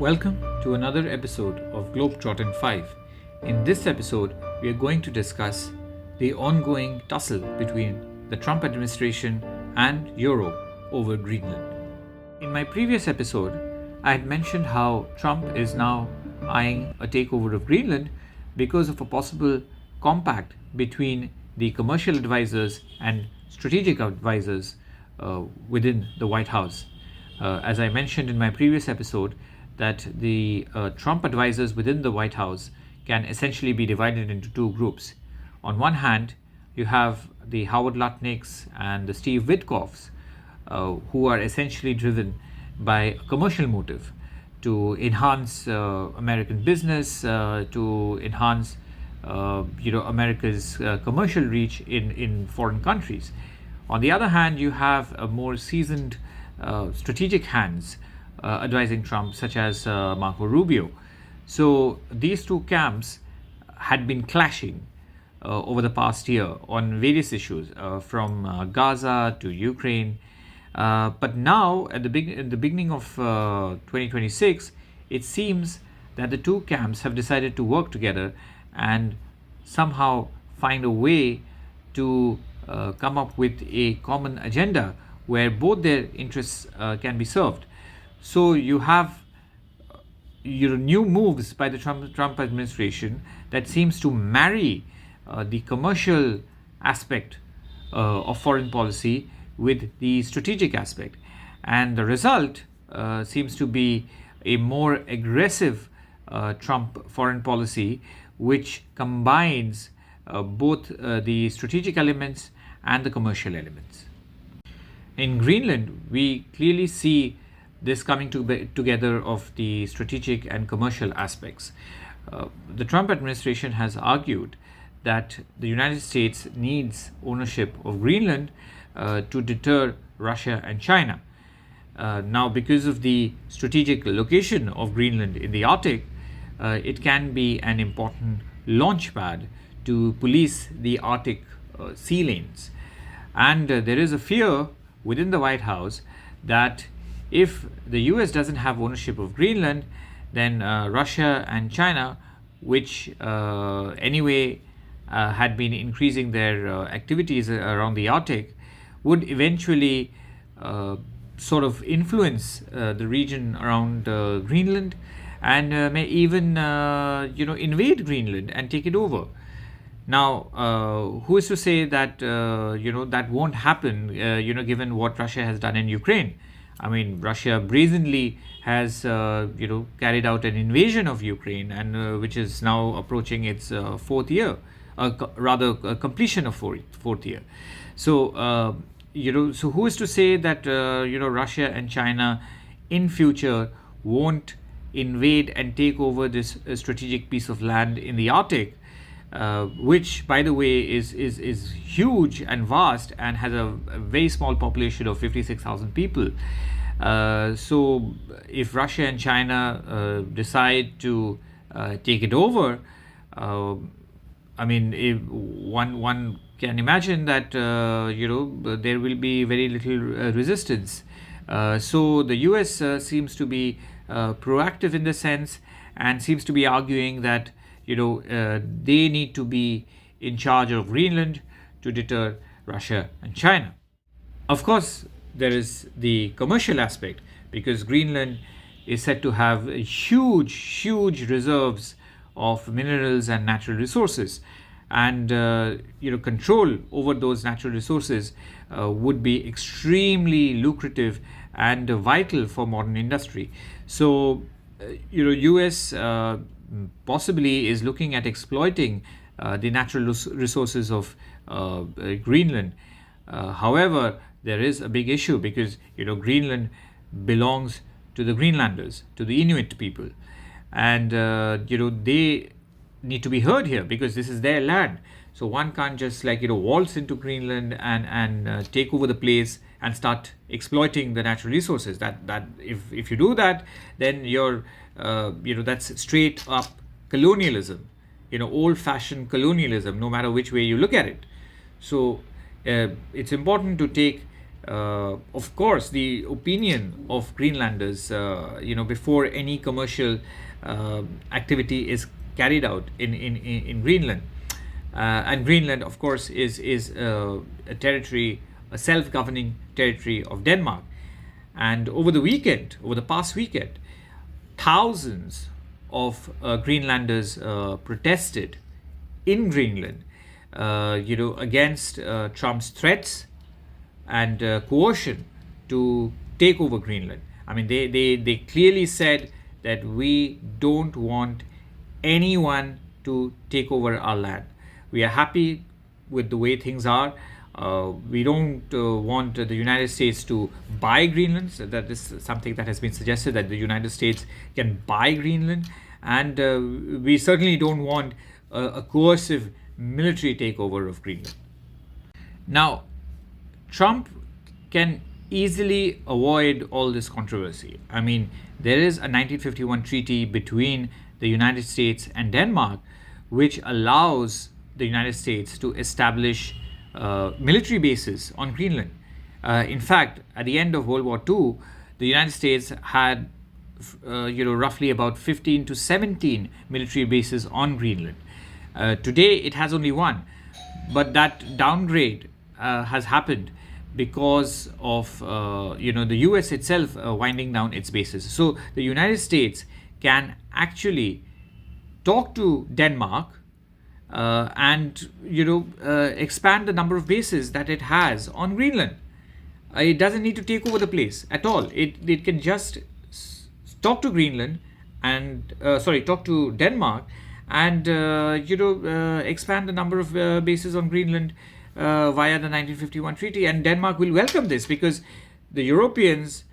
Welcome to another episode of Globetrotting 5. In this episode, we are going to discuss the ongoing tussle between the Trump administration and Europe over Greenland. In my previous episode, I had mentioned how Trump is now eyeing a takeover of Greenland because of a possible compact between the commercial advisors and strategic advisors within the White House. As I mentioned in my previous episode, that the Trump advisors within the White House can essentially be divided into two groups. On one hand, you have the Howard Lutnicks and the Steve Witkoffs, who are essentially driven by a commercial motive to enhance American business, to enhance America's commercial reach in foreign countries. On the other hand, you have a more seasoned strategic hands advising Trump, such as Marco Rubio. So these two camps had been clashing over the past year on various issues, from Gaza to Ukraine. But now, at the beginning of 2026, it seems that the two camps have decided to work together and somehow find a way to come up with a common agenda where both their interests can be served. So you have new moves by the Trump administration that seems to marry the commercial aspect of foreign policy with the strategic aspect, and the result seems to be a more aggressive Trump foreign policy, which combines both the strategic elements and the commercial elements. In Greenland, we clearly see this coming together of the strategic and commercial aspects. The Trump administration has argued that the United States needs ownership of Greenland to deter Russia and China. Now, because of the strategic location of Greenland in the Arctic, it can be an important launch pad to police the Arctic sea lanes. And there is a fear within the White House that if the US doesn't have ownership of Greenland, then Russia and China, which anyway had been increasing their activities around the Arctic, would eventually sort of influence the region around Greenland, and may even invade Greenland and take it over. Now, who is to say that that won't happen? Given what Russia has done in Ukraine. I mean, Russia brazenly has carried out an invasion of Ukraine, and which is now approaching its fourth year, completion of fourth year. So so who is to say that Russia and China in future won't invade and take over this strategic piece of land in the Arctic, which, by the way, is huge and vast and has a very small population of 56,000 people. So if Russia and China decide to take it over, I mean, if one can imagine that there will be very little resistance. So the US seems to be proactive in this sense, and seems to be arguing that they need to be in charge of Greenland to deter Russia and China. Of course, there is the commercial aspect, because Greenland is said to have huge reserves of minerals and natural resources, and control over those natural resources would be extremely lucrative and vital for modern industry. So US possibly is looking at exploiting the natural resources of Greenland. However, there is a big issue, because Greenland belongs to the Greenlanders, to the Inuit people, and they need to be heard here because this is their land. So one can't just waltz into Greenland and take over the place and start exploiting the natural resources. That if you do that, then you're that's straight up colonialism, old-fashioned colonialism, no matter which way you look at it. So it's important to take of course, the opinion of Greenlanders, before any commercial activity is carried out in Greenland. And Greenland, of course, is a territory, a self-governing territory of Denmark. And over the past weekend, thousands of Greenlanders protested in Greenland, against Trump's threats and coercion to take over Greenland. I mean, they clearly said that we don't want anyone to take over our land. We are happy with the way things are. We don't want the United States to buy Greenland. So that is something that has been suggested, that the United States can buy Greenland. And we certainly don't want a coercive military takeover of Greenland. Now, Trump can easily avoid all this controversy. I mean, there is a 1951 treaty between the United States and Denmark, which allows the United States to establish military bases on Greenland. In fact, at the end of World War II, the United States had, roughly about 15 to 17 military bases on Greenland. Today, it has only one, but that downgrade has happened because of the US itself winding down its bases. So the United States can actually talk to Denmark and expand the number of bases that it has on Greenland. It doesn't need to take over the place at all. It can just talk to Greenland and talk to Denmark and expand the number of bases on Greenland via the 1951 treaty. And Denmark will welcome this because the Europeans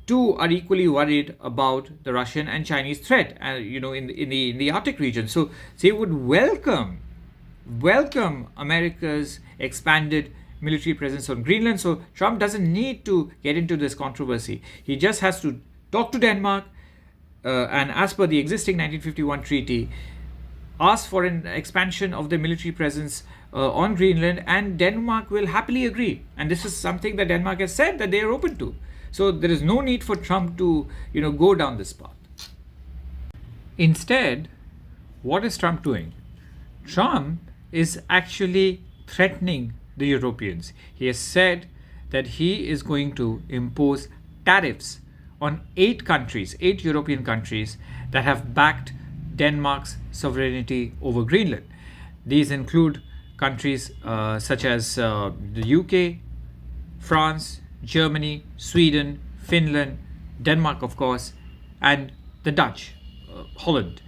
too are equally worried about the Russian and Chinese threat, in the Arctic region. So they would welcome America's expanded military presence on Greenland. So Trump doesn't need to get into this controversy. He just has to talk to Denmark, and as per the existing 1951 treaty, ask for an expansion of the military presence on Greenland, and Denmark will happily agree. And this is something that Denmark has said that they are open to. So there is no need for Trump to, go down this path. Instead, what is Trump doing? Trump is actually threatening the Europeans. He has said that he is going to impose tariffs on 8 European countries that have backed Denmark's sovereignty over Greenland. These include countries such as the UK, France, Germany, Sweden, Finland, Denmark, of course, and the Dutch, Holland.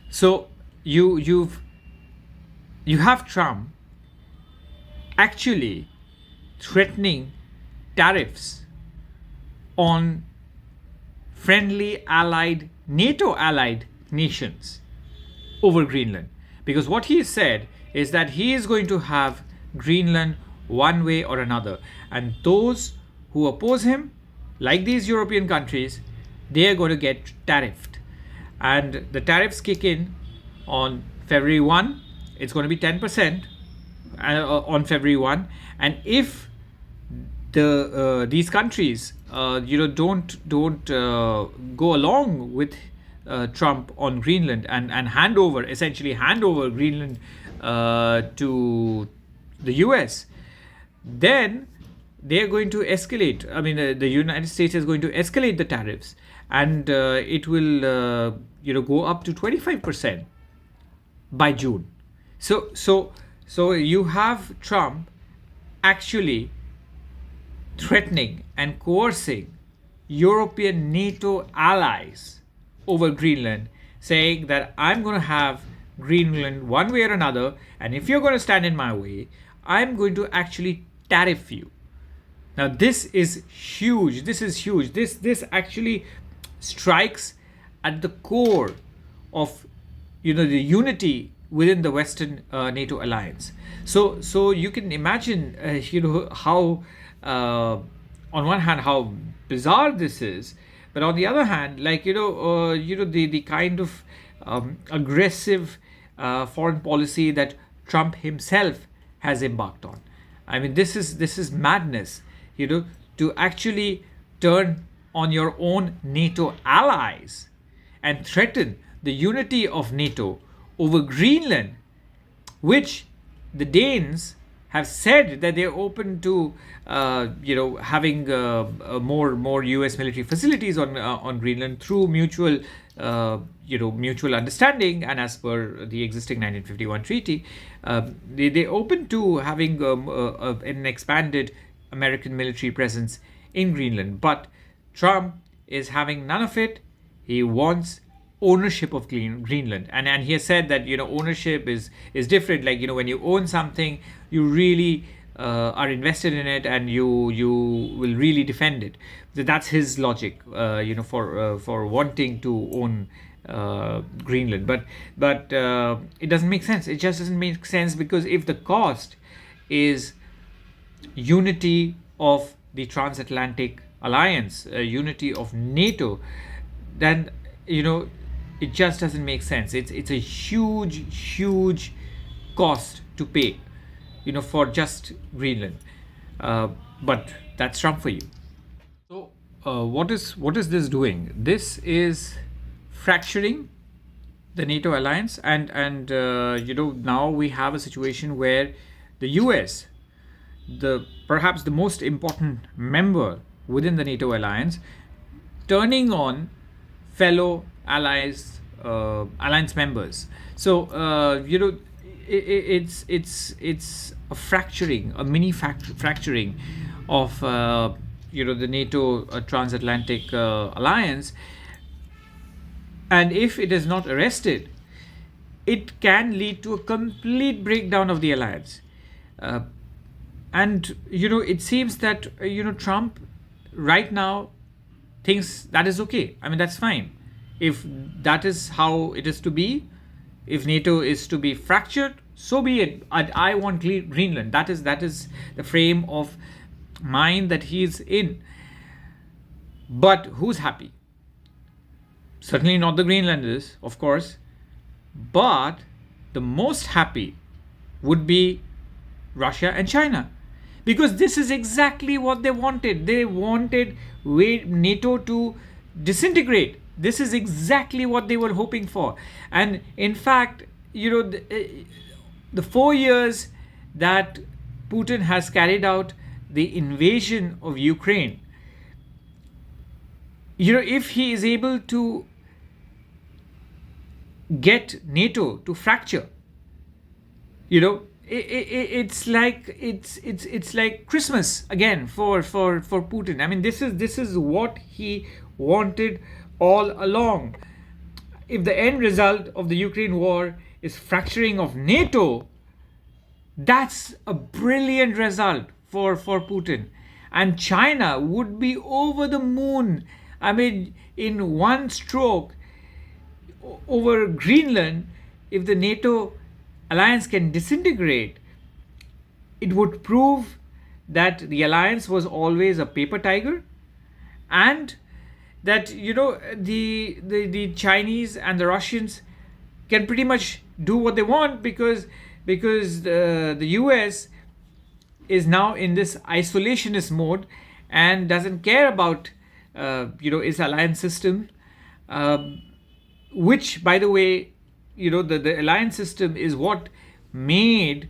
So you have Trump actually threatening tariffs on friendly allied, NATO allied nations over Greenland. Because what he said is that he is going to have Greenland one way or another. And those who oppose him, like these European countries, they are going to get tariffed. And the tariffs kick in on February 1. It's going to be 10% on February 1. And if these countries don't go along with Trump on Greenland and hand over Greenland to the US, then they're going to escalate. I mean, the United States is going to escalate the tariffs, and it will go up to 25% by June. So you have Trump actually threatening and coercing European NATO allies over Greenland, saying that I'm going to have Greenland one way or another, and if you're going to stand in my way, I'm going to actually tariff you. Now this is huge. This actually strikes at the core of the unity within the Western NATO alliance. So you can imagine how on one hand how bizarre this is, but on the other hand, the kind of aggressive foreign policy that Trump himself has embarked on. I mean, this is madness. to actually turn on your own NATO allies and threaten the unity of NATO over Greenland, which the Danes have said that they're open to, having more U.S. military facilities on Greenland through mutual understanding, and as per the existing 1951 treaty, they open to having an expanded American military presence in Greenland. But Trump is having none of it. He wants ownership of Greenland, and he has said that ownership is different. Like, when you own something, you really are invested in it, and you will really defend it. That's his logic, for wanting to own Greenland. But it doesn't make sense. It just doesn't make sense, because if the cost is unity of the transatlantic alliance, unity of NATO, then it just doesn't make sense. It's a huge cost to pay, for just Greenland. But that's Trump for you. So what is this doing? This is fracturing the NATO alliance, and now we have a situation where the US, perhaps the most important member within the NATO alliance, turning on fellow alliance members. So it's a fracturing, a mini fracturing of the NATO transatlantic alliance. And if it is not arrested, it can lead to a complete breakdown of the alliance. And it seems that Trump right now thinks that is okay. I mean, that's fine. If that is how it is to be, if NATO is to be fractured, so be it. I want Greenland. That is the frame of mind that he's in. But who's happy? Certainly not the Greenlanders, of course. But the most happy would be Russia and China, because this is exactly what they wanted. They wanted NATO to disintegrate. This is exactly what they were hoping for. And in fact, the 4 years that Putin has carried out the invasion of Ukraine, if he is able to get NATO to fracture, it's like Christmas again for Putin. I mean, this is what he wanted all along. If the end result of the Ukraine war is fracturing of NATO, that's a brilliant result for Putin. And China would be over the moon. I mean, in one stroke over Greenland, if the NATO alliance can disintegrate, it would prove that the alliance was always a paper tiger, and that the Chinese and the Russians can pretty much do what they want, because the US is now in this isolationist mode and doesn't care about its alliance system, which, by the way, the alliance system is what made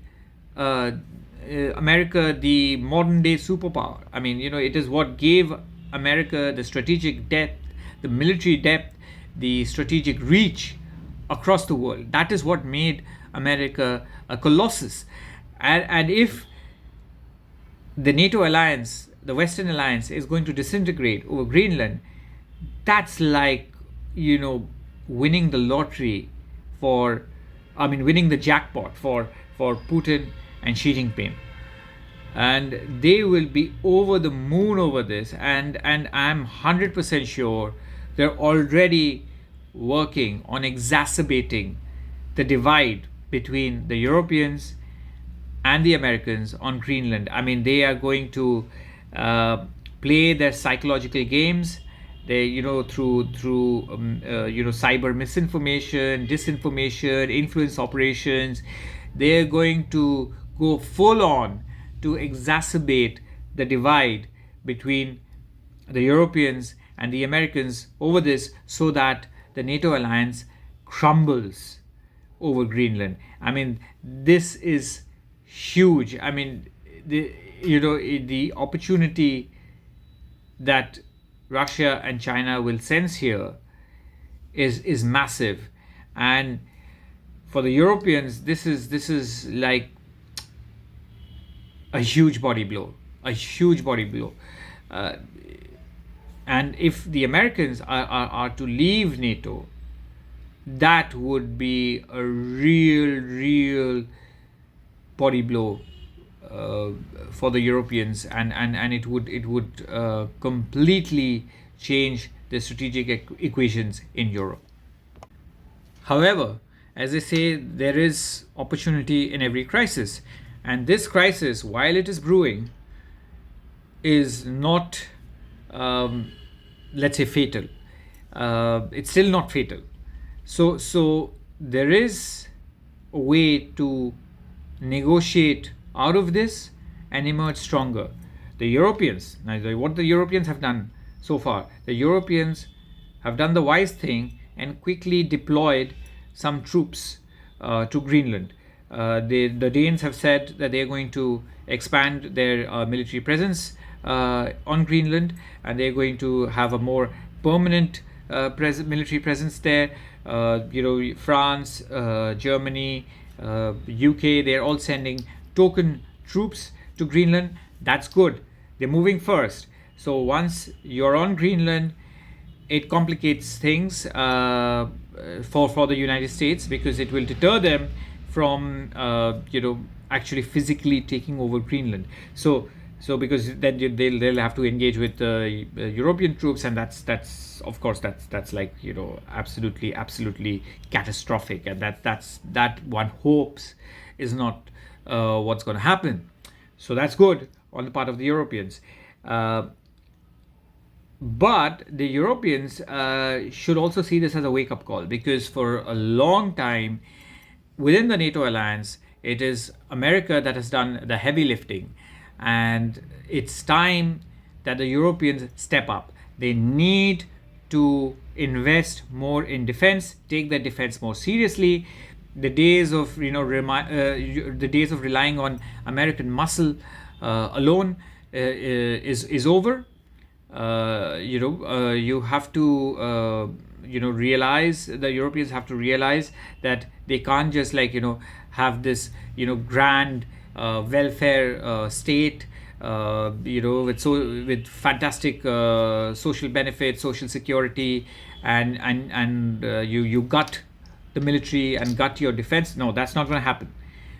America the modern day superpower. I mean, it is what gave America the strategic depth, the military depth, the strategic reach across the world. That is what made America a colossus. And if the NATO alliance, the Western alliance, is going to disintegrate over Greenland, that's like, winning the lottery winning the jackpot for Putin and Xi Jinping. And they will be over the moon over this. And I'm 100% sure they're already working on exacerbating the divide between the Europeans and the Americans on Greenland. I mean, they are going to play their psychological games. They, through cyber misinformation, disinformation, influence operations, they're going to go full on to exacerbate the divide between the Europeans and the Americans over this, so that the NATO alliance crumbles over Greenland. I mean, this is huge. I mean, the opportunity that Russia and China will sense here is massive, and for the Europeans, this is like a huge body blow, a huge body blow. Uh, and if the Americans are to leave NATO, that would be a real body blow uh, for the Europeans, and it would completely change the strategic equations in Europe. However, as I say, there is opportunity in every crisis, and this crisis, while it is brewing, is not, um, let's say, fatal. It's still not fatal. So there is a way to negotiate out of this and emerge stronger. The Europeans, now what the Europeans have done so far, the Europeans have done the wise thing and quickly deployed some troops to Greenland. The Danes have said that they are going to expand their military presence on Greenland, and they're going to have a more permanent military presence there. France, Germany, UK, they're all sending token troops to Greenland. That's good. They're moving first. So once you're on Greenland, it complicates things for the United States, because it will deter them from actually physically taking over Greenland. So because then they'll have to engage with European troops, and that's of course that's like absolutely catastrophic, and that one hopes is not what's going to happen. So that's good on the part of the Europeans. But the Europeans should also see this as a wake up call, because for a long time within the NATO alliance, it is America that has done the heavy lifting. And it's time that the Europeans step up. They need to invest more in defense, take their defense more seriously. The days of the days of relying on American muscle alone is over. You have to realize, the Europeans have to realize that they can't just have this grand welfare state, with fantastic social benefits, social security, and you gut the military and gut your defense. No, that's not going to happen.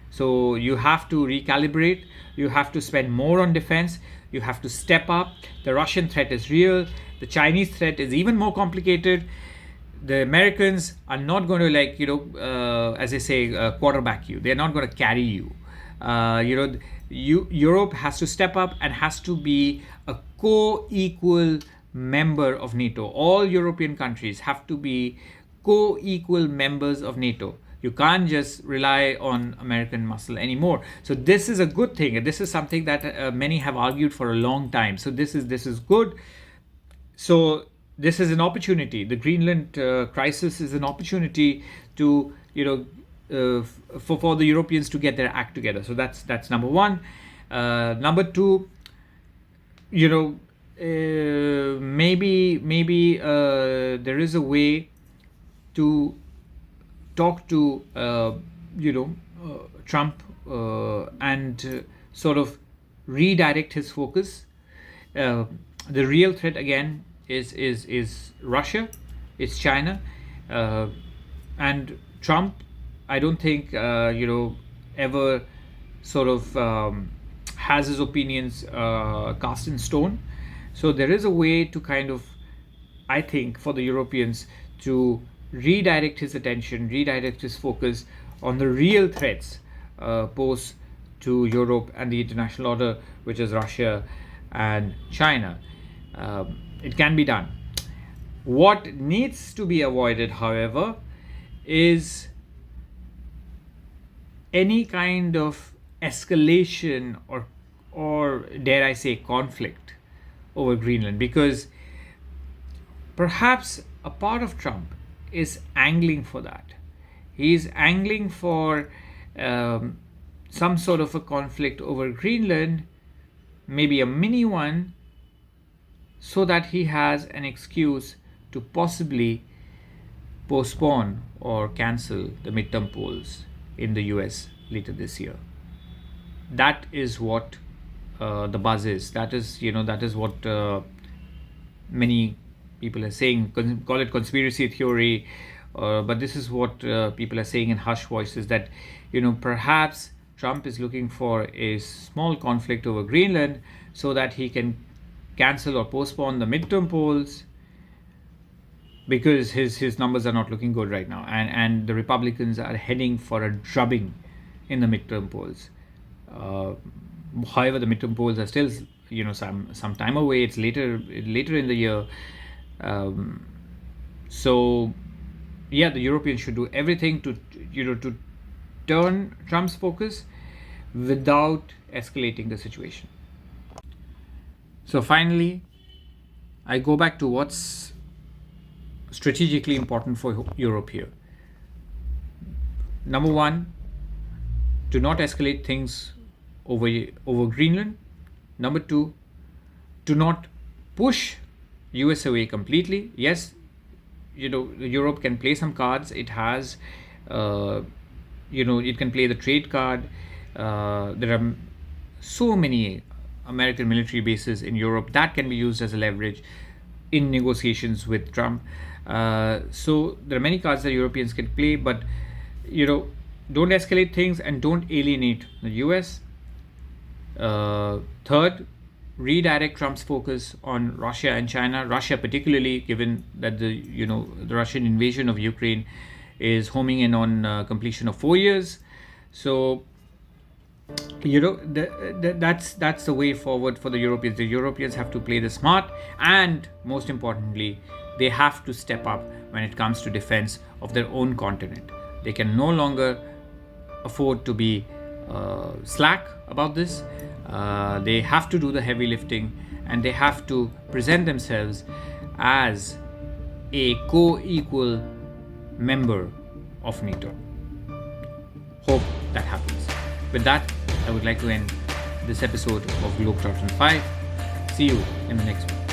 So you have to recalibrate. You have to spend more on defense. You have to step up. The Russian threat is real. The Chinese threat is even more complicated. The Americans are not going to as I say, quarterback you. They're not going to carry you. Europe has to step up and has to be a co-equal member of NATO. All European countries have to be co-equal members of NATO. You can't just rely on American muscle anymore. So this is a good thing. This is something that many have argued for a long time. So this is good. So this is an opportunity. The Greenland crisis is an opportunity to for the Europeans to get their act together. So that's number one. Number two, maybe there is a way to talk to Trump and sort of redirect his focus. The real threat again is Russia, it's China, and Trump, I don't think ever sort of has his opinions cast in stone. So there is a way to kind of, I think, for the Europeans to redirect his attention, redirect his focus on the real threats posed to Europe and the international order, which is Russia and China. It can be done. What needs to be avoided, however, is any kind of escalation or dare I say conflict over Greenland, because perhaps a part of Trump is angling for that. He's angling for some sort of a conflict over Greenland, maybe a mini one, so that he has an excuse to possibly postpone or cancel the midterm polls in the US later this year. That is what the buzz is. That is what many people are saying. Call it conspiracy theory, but this is what people are saying in hushed voices, that perhaps Trump is looking for a small conflict over Greenland so that he can cancel or postpone the midterm polls, because his numbers are not looking good right now, and the Republicans are heading for a drubbing in the midterm polls. However, the midterm polls are still some time away. It's later in the year. So yeah, the Europeans should do everything to to turn Trump's focus without escalating the situation. So finally, I go back to what's strategically important for Europe here. Number one, do not escalate things over Greenland. Number two, do not push US away completely. Yes, Europe can play some cards. It has, it can play the trade card. There are so many American military bases in Europe that can be used as a leverage in negotiations with Trump. So there are many cards that Europeans can play, but don't escalate things and don't alienate the US. Third, redirect Trump's focus on Russia and China. Russia, particularly, given that the Russian invasion of Ukraine is homing in on completion of 4 years. So that's the way forward for the Europeans. The Europeans have to play the smart, and most importantly, they have to step up when it comes to defense of their own continent. They can no longer afford to be slack about this. They have to do the heavy lifting, and they have to present themselves as a co-equal member of NATO. Hope that happens. With that, I would like to end this episode of Globetrotter 5. See you in the next one.